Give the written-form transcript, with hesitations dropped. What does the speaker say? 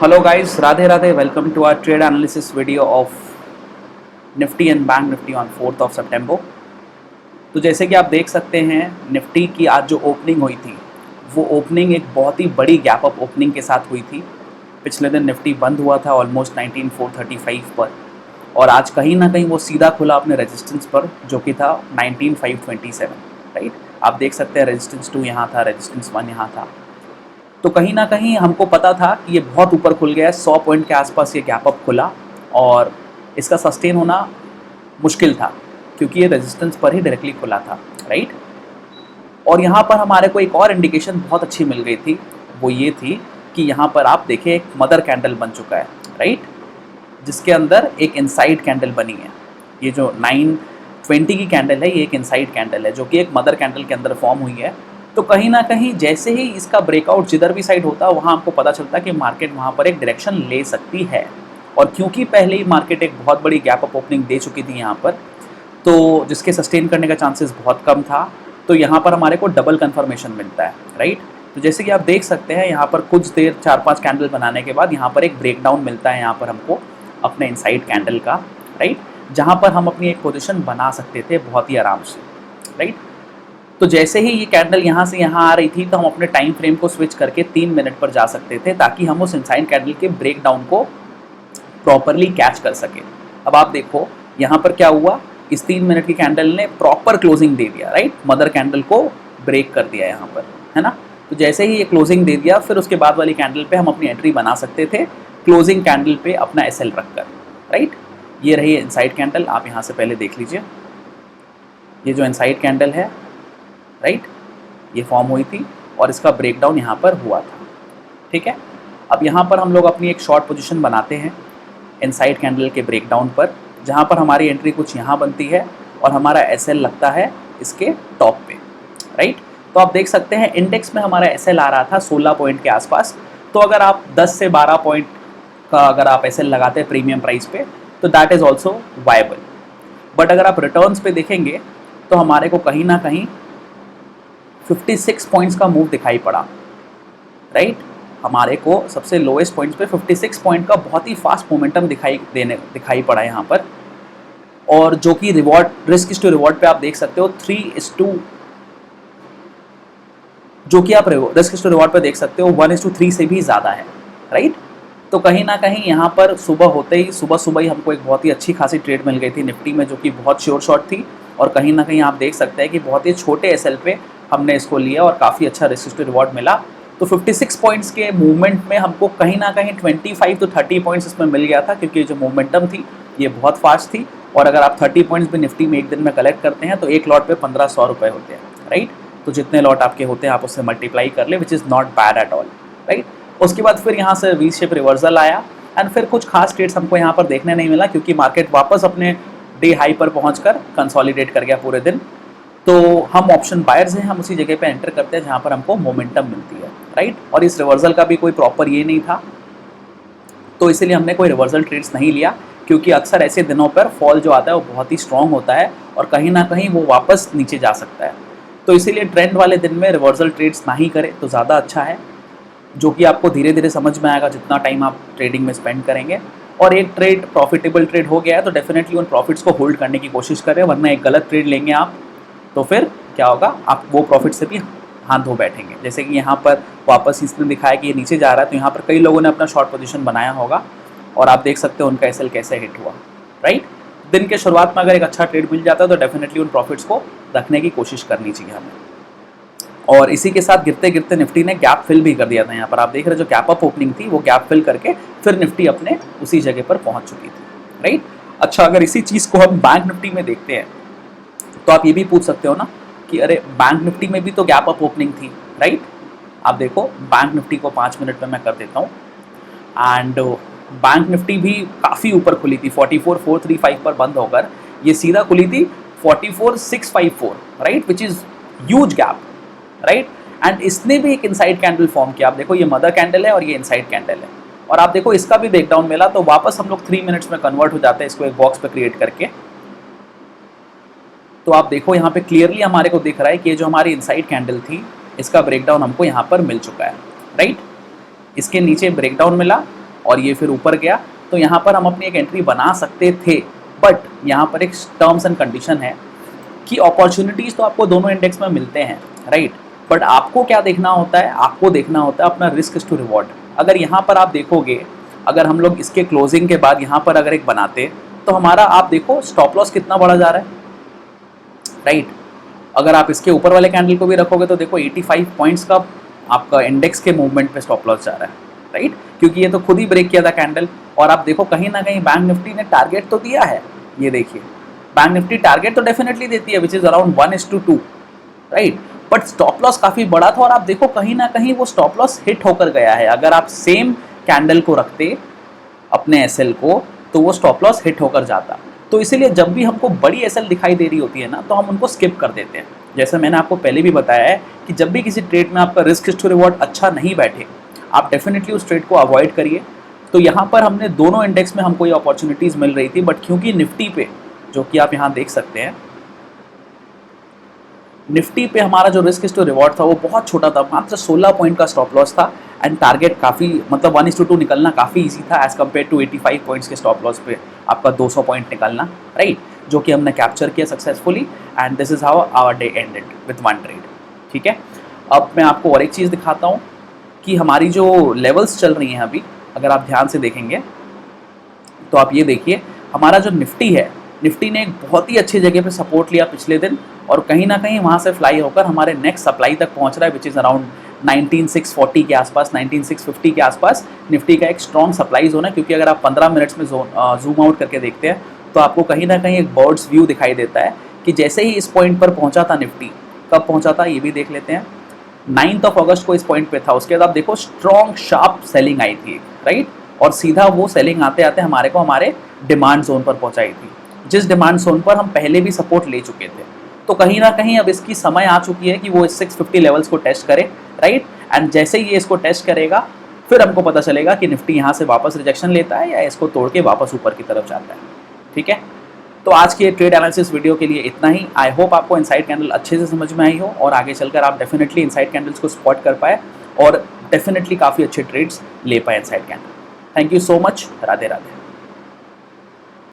Hello guys, Radhe Radhe. Welcome to our trade analysis video of Nifty and bank Nifty on 4th of सितंबर। तो जैसे कि आप देख सकते हैं, निफ्टी की आज जो ओपनिंग हुई थी वो ओपनिंग एक बहुत ही बड़ी गैप अप ओपनिंग के साथ हुई थी। पिछले दिन निफ्टी बंद हुआ था ऑलमोस्ट 19435 पर, और आज कहीं ना कहीं वो सीधा खुला अपने रेजिस्टेंस पर, जो कि था 19527। राइट, आप देख सकते हैं रेजिस्टेंस 2 यहाँ था, रेजिस्टेंस 1 यहाँ था। तो कहीं ना कहीं हमको पता था कि ये बहुत ऊपर खुल गया है, 100 पॉइंट के आसपास ये गैप अप खुला और इसका सस्टेन होना मुश्किल था, क्योंकि ये रेजिस्टेंस पर ही डायरेक्टली खुला था। राइट, और यहाँ पर हमारे को एक और इंडिकेशन बहुत अच्छी मिल गई थी, वो ये थी कि यहाँ पर आप देखें एक मदर कैंडल बन चुका है। राइट, जिसके अंदर एक इनसाइड कैंडल बनी है। ये जो 920 की कैंडल है, ये एक इनसाइड कैंडल है जो कि एक मदर कैंडल के अंदर फॉर्म हुई है। तो कहीं ना कहीं जैसे ही इसका ब्रेकआउट जिधर भी साइड होता है, वहाँ हमको पता चलता है कि मार्केट वहाँ पर एक डायरेक्शन ले सकती है। और क्योंकि पहले ही मार्केट एक बहुत बड़ी गैप अप ओपनिंग दे चुकी थी यहाँ पर, तो जिसके सस्टेन करने का चांसेस बहुत कम था, तो यहाँ पर हमारे को डबल कंफर्मेशन मिलता है। राइट, तो जैसे कि आप देख सकते हैं, यहाँ पर कुछ देर 4-5 कैंडल बनाने के बाद यहाँ पर एक ब्रेकडाउन मिलता है यहाँ पर हमको अपने इनसाइड कैंडल का। राइट, जहाँ पर हम अपनी एक पोजीशन बना सकते थे बहुत ही आराम से। राइट, तो जैसे ही ये कैंडल यहाँ से यहाँ आ रही थी, तो हम अपने टाइम फ्रेम को स्विच करके 3 मिनट पर जा सकते थे, ताकि हम उस इनसाइड कैंडल के ब्रेकडाउन को प्रॉपरली कैच कर सके। अब आप देखो यहाँ पर क्या हुआ, इस 3 मिनट की कैंडल ने प्रॉपर क्लोजिंग दे दिया। राइट, मदर कैंडल को ब्रेक कर दिया यहाँ पर, है ना। तो जैसे ही ये क्लोजिंग दे दिया, फिर उसके बाद वाली कैंडल पे हम अपनी एंट्री बना सकते थे, क्लोजिंग कैंडल पे अपना SL रखकर। राइट, ये रही इनसाइड कैंडल, आप यहाँ से पहले देख लीजिए। ये जो इनसाइड कैंडल है, राइट, ये फॉर्म हुई थी और इसका ब्रेकडाउन यहाँ पर हुआ था। ठीक है, अब यहाँ पर हम लोग अपनी एक शॉर्ट पोजीशन बनाते हैं इनसाइड कैंडल के ब्रेकडाउन पर, जहाँ पर हमारी एंट्री कुछ यहाँ बनती है और हमारा SL लगता है इसके टॉप पे। राइट, तो आप देख सकते हैं इंडेक्स में हमारा SL आ रहा था 16 पॉइंट के आसपास। तो अगर आप 10 से 12 पॉइंट का अगर आप SL लगाते हैं प्रीमियम प्राइस पे, तो that is also viable. But अगर आप रिटर्न्स पे देखेंगे, तो हमारे को कहीं ना कहीं 56 पॉइंट्स का मूव दिखाई पड़ा। राइट, हमारे को सबसे लोएस्ट पॉइंट्स पे 56 पॉइंट का बहुत ही फास्ट मोमेंटम दिखाई पड़ा यहाँ पर। और जो कि reward, risk is to reward पे आप देख सकते हो 3:2, जो कि आप रिस्क इज टू रिवॉर्ड पे देख सकते हो 1:3 से भी ज़्यादा है। राइट, तो कहीं ना कहीं यहाँ पर सुबह ही हमको एक बहुत ही अच्छी खासी ट्रेड मिल गई थी निफ्टी में, जो कि बहुत श्योर शॉट थी। और कहीं ना कहीं आप देख सकते हैं कि बहुत ही छोटे SL पे हमने इसको लिया और काफ़ी अच्छा रिस्क टू रिवॉर्ड मिला। तो 56 पॉइंट्स के मूवमेंट में हमको कहीं ना कहीं 25 to 30 पॉइंट्स इसमें मिल गया था, क्योंकि जो मोमेंटम थी ये बहुत फास्ट थी। और अगर आप 30 पॉइंट्स भी निफ्टी में एक दिन में कलेक्ट करते हैं, तो एक लॉट पे 1500 रुपये होते हैं। राइट, तो जितने लॉट आपके होते हैं आप उससे मल्टीप्लाई कर ले, which is not bad at all. Right, उसके बाद फिर यहाँ से वी शेप रिवर्सल आया एंड फिर कुछ खास ट्रेड्स हमको यहाँ पर देखने नहीं मिला, क्योंकि मार्केट वापस अपने डे हाई पर पहुँचकर कंसोलिडेट कर गया पूरे दिन। तो हम ऑप्शन बायर्स हैं, हम उसी जगह पे एंटर करते हैं जहाँ पर हमको मोमेंटम मिलती है। राइट, और इस रिवर्सल का भी कोई प्रॉपर ये नहीं था, तो इसीलिए हमने कोई रिवर्सल ट्रेड्स नहीं लिया, क्योंकि अक्सर ऐसे दिनों पर फॉल जो आता है वो बहुत ही स्ट्रॉन्ग होता है और कहीं ना कहीं वो वापस नीचे जा सकता है। तो इसीलिए ट्रेंड वाले दिन में रिवर्सल ट्रेड्स ना ही करें तो ज़्यादा अच्छा है, जो कि आपको धीरे धीरे समझ में आएगा जितना टाइम आप ट्रेडिंग में स्पेंड करेंगे। और एक ट्रेड प्रॉफिटेबल ट्रेड हो गया है, तो डेफिनेटली उन प्रॉफिट्स को होल्ड करने की कोशिश करें, वरना एक गलत ट्रेड लेंगे आप तो फिर क्या होगा, आप वो प्रॉफिट से भी हाथ धो बैठेंगे। जैसे कि यहाँ पर वापस इसने दिखाया कि ये नीचे जा रहा है, तो यहाँ पर कई लोगों ने अपना शॉर्ट पोजीशन बनाया होगा और आप देख सकते हो उनका SL कैसे हिट हुआ। राइट, दिन के शुरुआत में अगर एक अच्छा ट्रेड मिल जाता है, तो डेफिनेटली उन प्रॉफिट्स को रखने की कोशिश करनी चाहिए हमें। और इसी के साथ गिरते गिरते निफ्टी ने गैप फिल भी कर दिया था। यहाँ पर आप देख रहे हो जो गैप अप ओपनिंग थी, वो गैप फिल करके फिर निफ्टी अपने उसी जगह पर पहुँच चुकी थी। राइट, अच्छा, अगर इसी चीज़ को हम बैंक निफ्टी में देखते हैं, तो आप ये भी पूछ सकते हो ना कि अरे बैंक निफ्टी में भी तो गैप अप ओपनिंग थी। राइट, आप देखो बैंक निफ्टी को 5 मिनट में मैं कर देता हूँ, एंड बैंक निफ्टी भी काफ़ी ऊपर खुली थी, 44,435 पर बंद होकर ये सीधा खुली थी 44,654। Right, which is huge gap. Right, and इसने भी एक इनसाइड कैंडल फॉर्म किया। आप देखो ये मदर कैंडल है और ये इनसाइड कैंडल है, और आप देखो इसका भी ब्रेकडाउन मिला। तो वापस हम लोग 3 मिनट्स में कन्वर्ट हो जाते हैं इसको एक बॉक्स पे क्रिएट करके। तो आप देखो यहाँ पे क्लियरली हमारे को दिख रहा है कि ये जो हमारी इनसाइड कैंडल थी, इसका ब्रेकडाउन हमको यहाँ पर मिल चुका है। राइट, इसके नीचे ब्रेकडाउन मिला और ये फिर ऊपर गया, तो यहाँ पर हम अपनी एक एंट्री बना सकते थे। बट यहाँ पर एक टर्म्स एंड कंडीशन है कि अपॉर्चुनिटीज़ तो आपको दोनों इंडेक्स में मिलते हैं, राइट, बट आपको क्या देखना होता है, आपको देखना होता है अपना रिस्क टू रिवॉर्ड। अगर यहाँ पर आप देखोगे, अगर हम लोग इसके क्लोजिंग के बाद यहाँ पर अगर एक बनाते तो हमारा आप देखो स्टॉप लॉस कितना बढ़ा जा रहा है, राइट। अगर आप इसके ऊपर वाले कैंडल को भी रखोगे तो देखो 85 पॉइंट्स का आपका इंडेक्स के मूवमेंट पे स्टॉप लॉस जा रहा है, राइट, क्योंकि ये तो खुद ही ब्रेक किया था कैंडल। और आप देखो कहीं ना कहीं बैंक निफ्टी ने टारगेट तो दिया है, ये देखिए बैंक निफ्टी टारगेट तो डेफिनेटली देती है which is around 1:2, right, but stop loss काफ़ी बड़ा था और आप देखो कहीं ना कहीं वो स्टॉप लॉस हिट होकर गया है। अगर आप सेम कैंडल को रखते अपने एसएल को तो वो स्टॉप लॉस हिट होकर जाता। तो इसीलिए जब भी हमको बड़ी एसएल दिखाई दे रही होती है ना, तो हम उनको स्किप कर देते हैं। जैसे मैंने आपको पहले भी बताया है कि जब भी किसी ट्रेड में आपका रिस्क टू रिवॉर्ड अच्छा नहीं बैठे, आप डेफिनेटली उस ट्रेड को अवॉइड करिए। तो यहाँ पर हमने दोनों इंडेक्स में हमको ये अपॉर्चुनिटीज़ मिल रही थी, बट क्योंकि निफ्टी पे, जो कि आप यहाँ देख सकते हैं, निफ्टी पे हमारा जो रिस्क टू रिवॉर्ड था वो बहुत छोटा था, मात्र 16 पॉइंट का स्टॉप लॉस था एंड टारगेट काफ़ी मतलब 1:2 निकलना काफ़ी इजी था एज़ कम्पेयर टू 85 पॉइंट्स के स्टॉप लॉस पे आपका 200 पॉइंट निकलना, राइट, जो कि हमने कैप्चर किया successfully and this is how our day ended with one trade. ठीक है, अब मैं आपको और एक चीज़ दिखाता हूँ कि हमारी जो लेवल्स चल रही हैं अभी, अगर आप ध्यान से देखेंगे तो आप ये देखिए हमारा जो निफ्टी है, निफ्टी ने एक बहुत ही अच्छी जगह पे सपोर्ट लिया पिछले दिन और कहीं ना कहीं वहाँ से फ्लाई होकर हमारे नेक्स्ट सप्लाई तक पहुँच रहा है विच इज़ अराउंड 19640 के आसपास, 19650 के आसपास निफ्टी का एक स्ट्रॉन्ग सप्लाई जोन है। क्योंकि अगर आप 15 मिनट्स में जूम आउट करके देखते हैं तो आपको कहीं ना कहीं एक बर्ड्स व्यू दिखाई देता है कि जैसे ही इस पॉइंट पर पहुँचा था निफ्टी, कब पहुँचा था ये भी देख लेते हैं, 9 अगस्त को इस पॉइंट पे था। उसके बाद आप देखो स्ट्रॉन्ग शार्प सेलिंग आई थी, राइट, और सीधा वो सेलिंग आते आते हमारे डिमांड जोन पर पहुंचाई थी, जिस डिमांड जोन पर हम पहले भी सपोर्ट ले चुके थे। तो कहीं ना कहीं अब इसकी समय आ चुकी है कि वो इस 650 लेवल्स को टेस्ट करे, राइट, एंड जैसे ही ये इसको टेस्ट करेगा फिर हमको पता चलेगा कि निफ्टी यहाँ से वापस रिजेक्शन लेता है या इसको तोड़ के वापस ऊपर की तरफ जाता है। ठीक है, तो आज के ट्रेड एनालिसिस वीडियो के लिए इतना ही। आई होप आपको इनसाइड कैंडल अच्छे से समझ में आई हो और आगे चलकर आप डेफिनेटली इनसाइड कैंडल्स को स्पॉट कर पाए और डेफिनेटली काफ़ी अच्छे ट्रेड्स ले पाए inside candle. Thank you so much, Radhe Radhe.